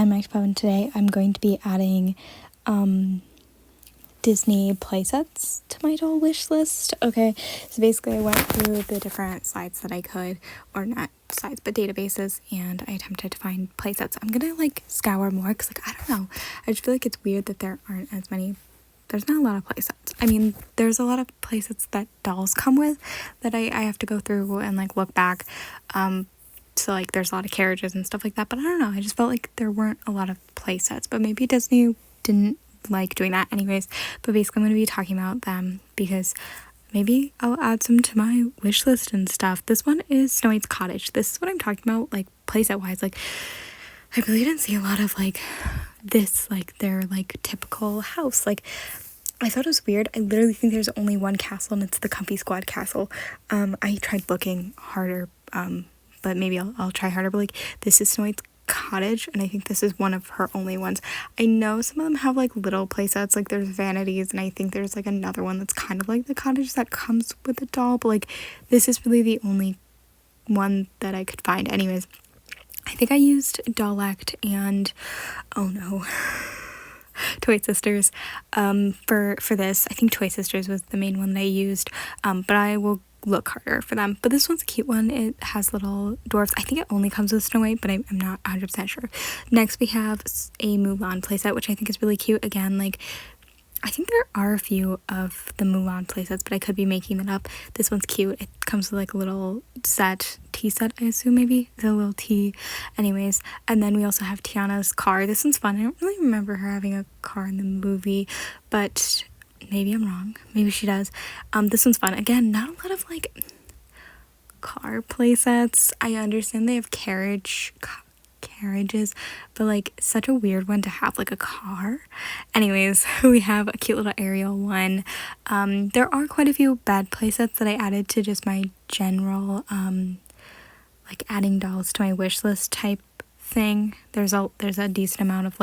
I'm Active and today I'm going to be adding Disney playsets to my doll wish list. Okay, so basically I went through the different sites that I could, or not sites, but databases, and I attempted to find playsets. I'm gonna scour more because I don't know. I just feel like it's weird that there aren't as many. There's not a lot of playsets. I mean, there's a lot of playsets that dolls come with that I have to go through and look back. So there's a lot of carriages and stuff like that, but I don't know, I just felt like there weren't a lot of play sets, but maybe Disney didn't like doing that anyways. But basically I'm going to be talking about them because maybe I'll add some to my wish list and stuff. This one is Snow White's Cottage. This is what I'm talking about, play set wise. I really didn't see a lot of this, their typical house. I thought it was weird. I literally think there's only one castle, and it's the Comfy Squad castle. I tried looking harder, but maybe I'll try harder. But this is Snow White's Cottage, and I think this is one of her only ones. I know some of them have little play sets, there's Vanities, and I think there's another one that's kind of like the cottage that comes with a doll, but this is really the only one that I could find. Anyways, I think I used Dollect and Toy Sisters for this. I think Toy Sisters was the main one that I used, but I will look harder for them. But this one's a cute one. It has little dwarfs. I think it only comes with Snow White, but I'm not 100% sure. Next we have a Mulan playset, which I think is really cute. Again, I think there are a few of the Mulan playsets, but I could be making that up. This one's cute. It comes with a little tea set, I assume, maybe. It's a little tea. Anyways, and then we also have Tiana's car. This one's fun. I don't really remember her having a car in the movie, but maybe I'm wrong. Maybe she does. This one's fun. Again, not a lot of car playsets. I understand they have carriages, but such a weird one to have a car. Anyways, we have a cute little Ariel one. There are quite a few bed playsets that I added to just my general adding dolls to my wish list type thing. There's a decent amount of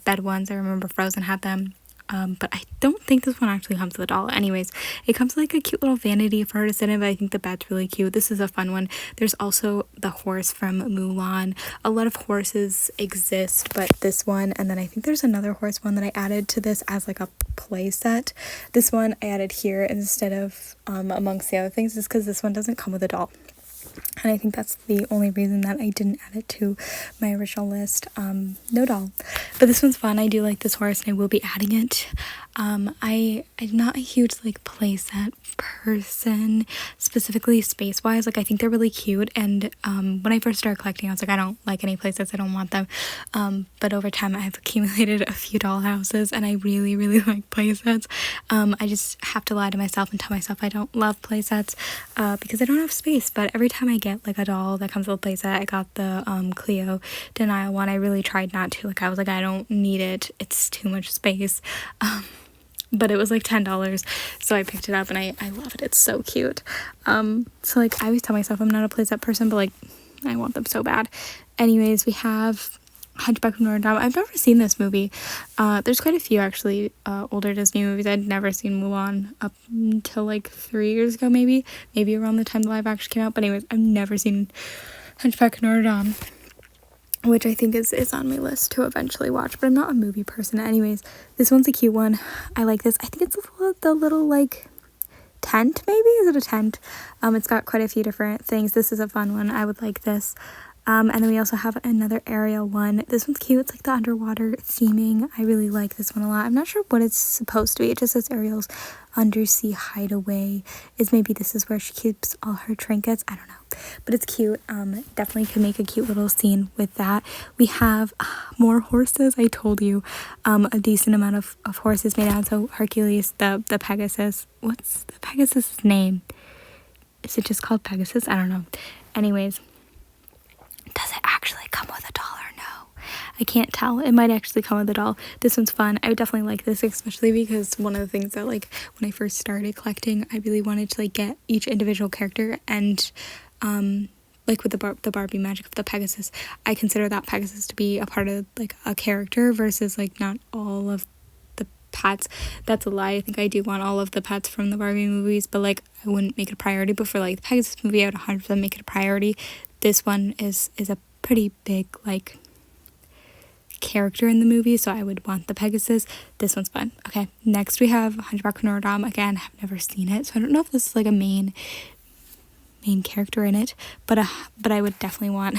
bed ones. I remember Frozen had them. But I don't think this one actually comes with a doll. Anyways, it comes with a cute little vanity for her to sit in, but I think the bed's really cute. This is a fun one. There's also the horse from Mulan. A lot of horses exist, but this one, and then I think there's another horse one that I added to this as a play set. This one I added here instead of amongst the other things is because this one doesn't come with a doll. And I think that's the only reason that I didn't add it to my original list. No doll. But this one's fun. I do like this horse, and I will be adding it. I'm not a huge playset person, specifically space-wise. I think they're really cute, and when I first started collecting, I was I don't like any playsets. I don't want them. But over time, I've accumulated a few doll houses, and I really, really like playsets. I just have to lie to myself and tell myself I don't love playsets because I don't have space. But every time I get a doll that comes with a playset, I got the Cleo Denial one. I really tried not to. I was I don't need it. It's too much space. But it was $10, so I picked it up, and I love it. It's so cute. So I always tell myself I'm not a playset person, but I want them so bad. Anyways, we have Hunchback of Notre Dame. I've never seen this movie. There's quite a few actually older Disney movies. I'd never seen Mulan up until 3 years ago, maybe around the time the live action came out. But anyways, I've never seen Hunchback of Notre Dame, which I think is on my list to eventually watch, but I'm not a movie person. Anyways, this one's a cute one. I like this. I think it's the little tent, maybe? Is it a tent? It's got quite a few different things. This is a fun one. I would like this. And then we also have another Ariel one. This one's cute. It's the underwater theming. I really like this one a lot. I'm not sure what it's supposed to be. It just says Ariel's undersea hideaway. Maybe this is where she keeps all her trinkets. I don't know. But it's cute. Definitely could make a cute little scene with that. We have more horses. I told you a decent amount of horses made out. So Hercules, the Pegasus. What's the Pegasus' name? Is it just called Pegasus? I don't know. Anyways, does it actually come with a doll or no? I can't tell. It might actually come with a doll. This one's fun. I would definitely like this, especially because one of the things that when I first started collecting, I really wanted to get each individual character, and with the Barbie magic of the Pegasus, I consider that Pegasus to be a part of a character versus not all of the pets. That's a lie. I think I do want all of the pets from the Barbie movies, but I wouldn't make it a priority. But for the Pegasus movie, I would 100% make it a priority. This one is a pretty big character in the movie, so I would want the Pegasus. This one's fun. Okay, next we have Hunchback of Notre Dame. Again, I've never seen it, so I don't know if this is like a main character in it, but I would definitely want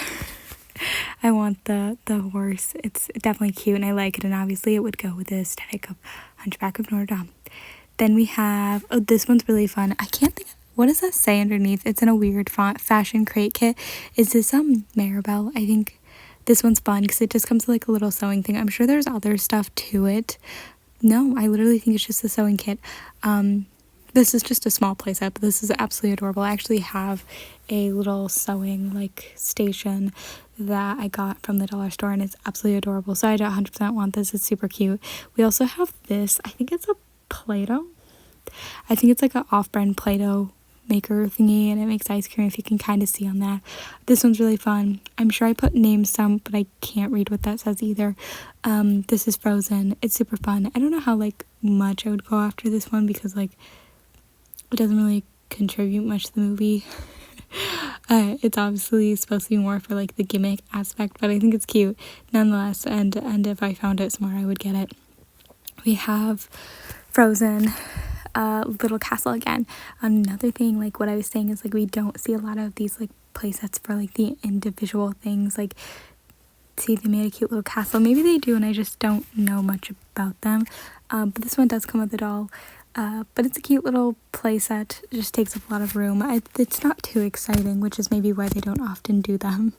I want the horse. It's definitely cute and I like it, and obviously it would go with the aesthetic of Hunchback of Notre Dame. Then we have, oh, this one's really fun. I can't think, what does that say underneath? It's in a weird font, Fashion Crate Kit. Is this Maribel? I think this one's fun because it just comes with like a little sewing thing. I'm sure there's other stuff to it. No, I literally think it's just a sewing kit. This is just a small playset, but this is absolutely adorable. I actually have a little sewing like station that I got from the dollar store, and it's absolutely adorable. So I 100% want this. It's super cute. We also have this. I think it's a Play-Doh. I think it's like an off-brand Play-Doh maker thingy, and it makes ice cream, if you can kind of see on that. This one's really fun. I'm sure I put names some, but I can't read what that says either. This is Frozen. It's super fun. I don't know how like much I would go after this one because like it doesn't really contribute much to the movie. It's obviously supposed to be more for like the gimmick aspect, but I think it's cute nonetheless, and if I found it somewhere I would get it. We have Frozen, Little Castle again. Another thing, like what I was saying, is like we don't see a lot of these like play sets for like the individual things. Like, see, they made a cute little castle. Maybe they do and I just don't know much about them. But this one does come with a doll. But it's a cute little play set. It just takes up a lot of room. It's not too exciting, which is maybe why they don't often do them.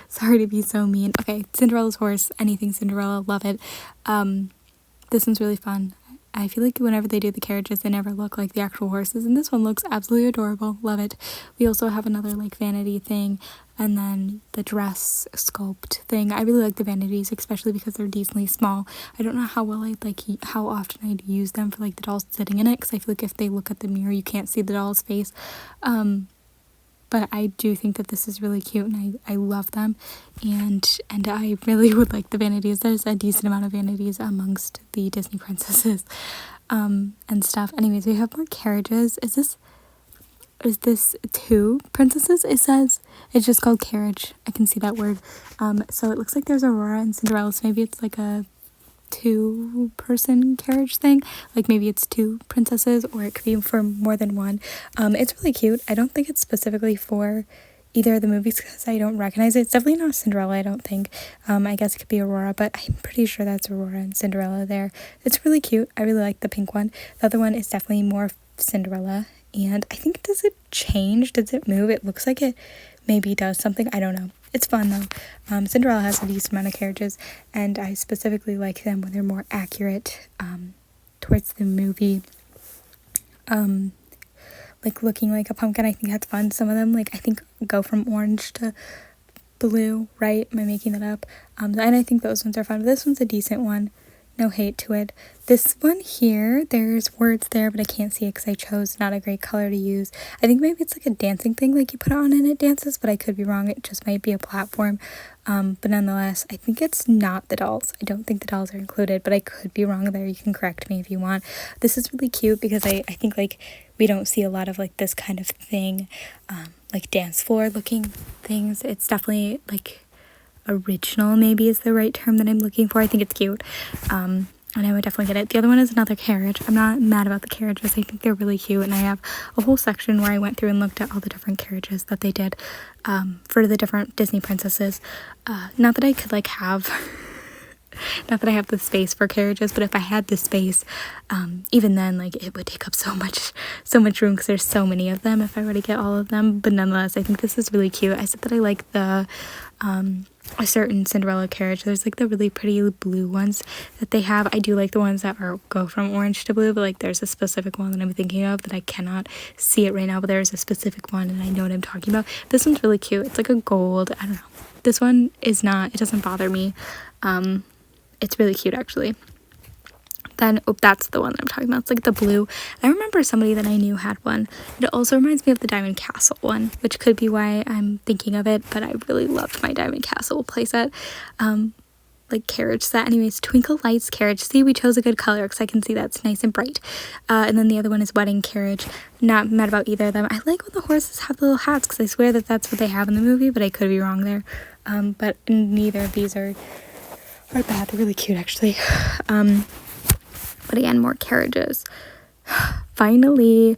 Sorry to be so mean. Okay, Cinderella's horse. Anything Cinderella, love it. This one's really fun. I feel like whenever they do the carriages, they never look like the actual horses, and this one looks absolutely adorable. Love it. We also have another like vanity thing, and then the dress sculpt thing. I really like the vanities, especially because they're decently small. I don't know how well how often I'd use them for like the dolls sitting in it, because I feel like if they look at the mirror, you can't see the doll's face. But I do think that this is really cute, and I love them, and I really would like the vanities. There's a decent amount of vanities amongst the Disney princesses, and stuff. Anyways, we have more carriages. Is this 2 princesses? It says it's just called carriage. I can see that word. So it looks like there's Aurora and Cinderella, so maybe it's like a 2-person carriage thing, like maybe it's 2 princesses, or it could be for more than one. It's really cute. I don't think it's specifically for either of the movies because I don't recognize it. It's definitely not Cinderella, I don't think. I guess it could be Aurora, but I'm pretty sure that's Aurora and Cinderella there. It's really cute. I really like the pink one. The other one is definitely more Cinderella, and I think, does it change? Does it move? It looks like it maybe does something. I don't know. It's fun though. Cinderella has a decent amount of carriages, and I specifically like them when they're more accurate towards the movie. Like looking like a pumpkin, I think that's fun. Some of them, like, I think go from orange to blue, right? Am I making that up? And I think those ones are fun. But this one's a decent one. No hate to it. This one here, there's words there, but I can't see it because I chose not a great color to use. I think maybe it's like a dancing thing, like you put it on and it dances, but I could be wrong. It just might be a platform. But nonetheless, I think it's not the dolls. I don't think the dolls are included, but I could be wrong there. You can correct me if you want. This is really cute because I think like we don't see a lot of like this kind of thing, like dance floor looking things. It's definitely like original, maybe is the right term that I'm looking for. I think it's cute, and I would definitely get it. The other one is another carriage. I'm not mad about the carriages. I think they're really cute, and I have a whole section where I went through and looked at all the different carriages that they did for the different Disney princesses. Not that I could like have not that I have the space for carriages, but if I had the space, even then, like, it would take up so much room because there's so many of them if I were to get all of them. But nonetheless, I think this is really cute. I said that I like the a certain Cinderella carriage. There's like the really pretty blue ones that they have. I do like the ones that go from orange to blue, but like there's a specific one that I'm thinking of that I cannot see it right now, but there's a specific one and I know what I'm talking about. This one's really cute. It's like a gold, I don't know. This one is not, it doesn't bother me. It's really cute actually. Then, that's the one that I'm talking about. It's like the blue. I remember somebody that I knew had one. It also reminds me of the Diamond Castle one, which could be why I'm thinking of it, but I really loved my Diamond Castle playset. Like carriage set. Anyways, Twinkle Lights carriage. See, we chose a good color because I can see that's nice and bright. And then the other one is Wedding Carriage. Not mad about either of them. I like when the horses have the little hats because I swear that that's what they have in the movie, but I could be wrong there. But neither of these are aren't bad. They're really cute, actually. But again, more carriages. Finally,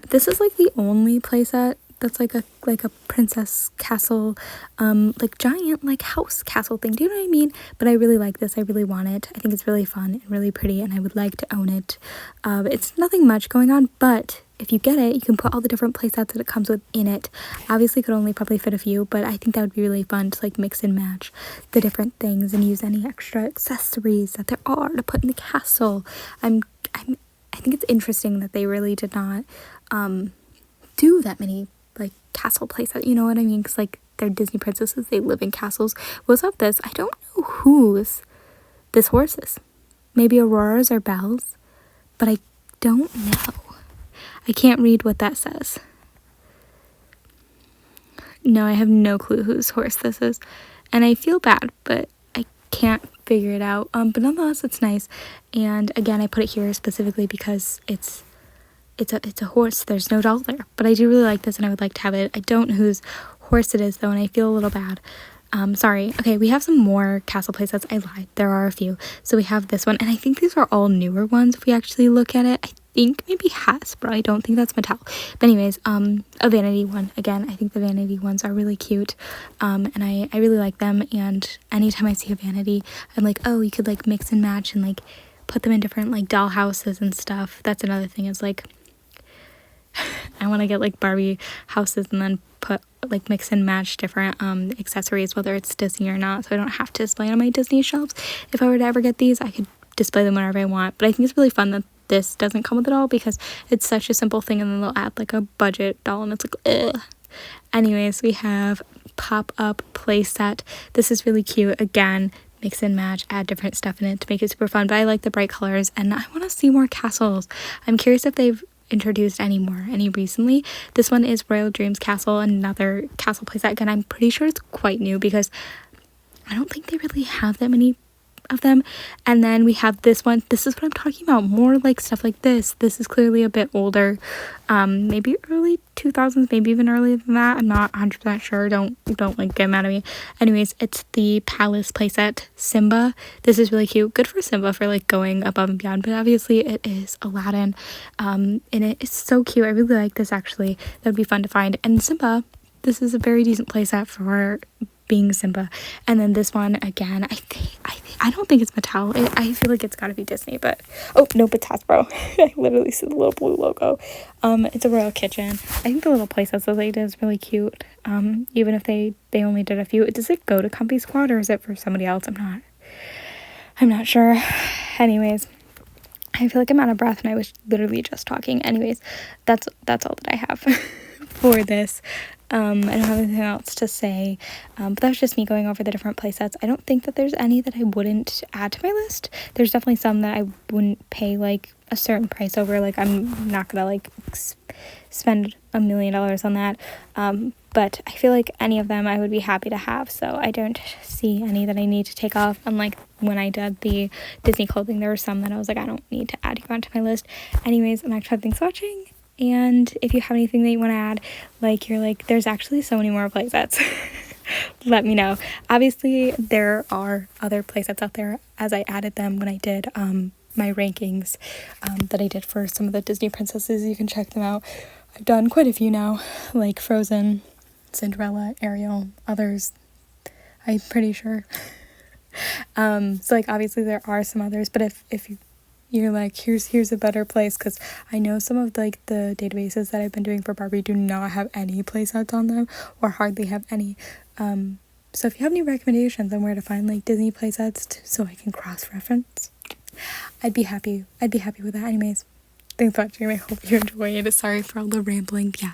this is like the only playset that's like a princess castle, like giant like house castle thing. Do you know what I mean? But I really like this. I really want it. I think it's really fun and really pretty, and I would like to own it. It's nothing much going on, but if you get it, you can put all the different playsets that it comes with in it. Obviously, could only probably fit a few, but I think that would be really fun to like mix and match the different things and use any extra accessories that there are to put in the castle. I think it's interesting that they really did not do that many like castle playsets. You know what I mean? Because like they're Disney princesses, they live in castles. What's up this? I don't know whose this horse is. Maybe Aurora's or Belle's, but I don't know. I can't read what that says. No, I have no clue whose horse this is, and I feel bad, but I can't figure it out. But nonetheless, it's nice. And again, I put it here specifically because it's a horse. There's no doll there, but I do really like this, and I would like to have it. I don't know whose horse it is though, and I feel a little bad. Sorry. Okay, we have some more castle playsets. I lied. There are a few. So we have this one, and I think these are all newer ones if we actually look at it. I think maybe Hasbro. I don't think that's Mattel. But anyways, a vanity one. Again, I think the vanity ones are really cute. And I really like them, and anytime I see a vanity, I'm like, oh, you could like mix and match and like put them in different like doll houses and stuff. That's another thing, is like I want to get like Barbie houses and then put like mix and match different accessories, whether it's Disney or not, so I don't have to display it on my Disney shelves. If I were to ever get these, I could display them whenever I want. But I think it's really fun that this doesn't come with it all, because it's such a simple thing, and then they'll add like a budget doll and it's like ugh. Anyways, we have pop-up playset. This is really cute. Again, mix and match, add different stuff in it to make it super fun, but I like the bright colors, and I want to see more castles. I'm curious if they've introduced any recently. This one is Royal Dreams Castle, another castle playset. Again, I'm pretty sure it's quite new, because I don't think they really have that many of them. And then we have this one. This is what I'm talking about, more like stuff like this. This is clearly a bit older, maybe early 2000s, maybe even earlier than that. I'm not 100% sure. Don't like get mad at me. Anyways, it's the Palace playset Simba. This is really cute, good for Simba for like going above and beyond, but obviously it is Aladdin, and it is so cute. I really like this, actually. That would be fun to find. And Simba, this is a very decent playset for being Simba. And then this one, again, I don't think it's Mattel. I feel like it's gotta be Disney, but oh no, it's Hasbro. I literally see the little blue logo. It's a royal kitchen. I think the little playsets that they did is really cute. Even if they only did a few. Does it go to Comfy Squad, or is it for somebody else? I'm not sure. Anyways, I feel like I'm out of breath, and I was literally just talking. Anyways, that's all that I have for this. I don't have anything else to say, but that's just me going over the different playsets. I don't think that there's any that I wouldn't add to my list. There's definitely some that I wouldn't pay like a certain price over. Like, I'm not gonna like spend $1 million on that, but I feel like any of them I would be happy to have, so I don't see any that I need to take off. Unlike when I did the Disney clothing, there were some that I was like, I don't need to add you onto my list. Anyways, I'm actually thanks for watching. And if you have anything that you want to add, like you're like, there's actually so many more playsets, let me know. Obviously, there are other playsets out there, as I added them when I did my rankings that I did for some of the Disney princesses. You can check them out. I've done quite a few now, like Frozen, Cinderella, Ariel, others, I'm pretty sure. So like obviously there are some others, but if you're like, here's a better place, because I know some of like the databases that I've been doing for Barbie do not have any playsets on them, or hardly have any. So if you have any recommendations on where to find like Disney playsets so I can cross-reference, I'd be happy with that. Anyways, thanks for watching. I hope you enjoyed. Sorry for all the rambling. Yeah.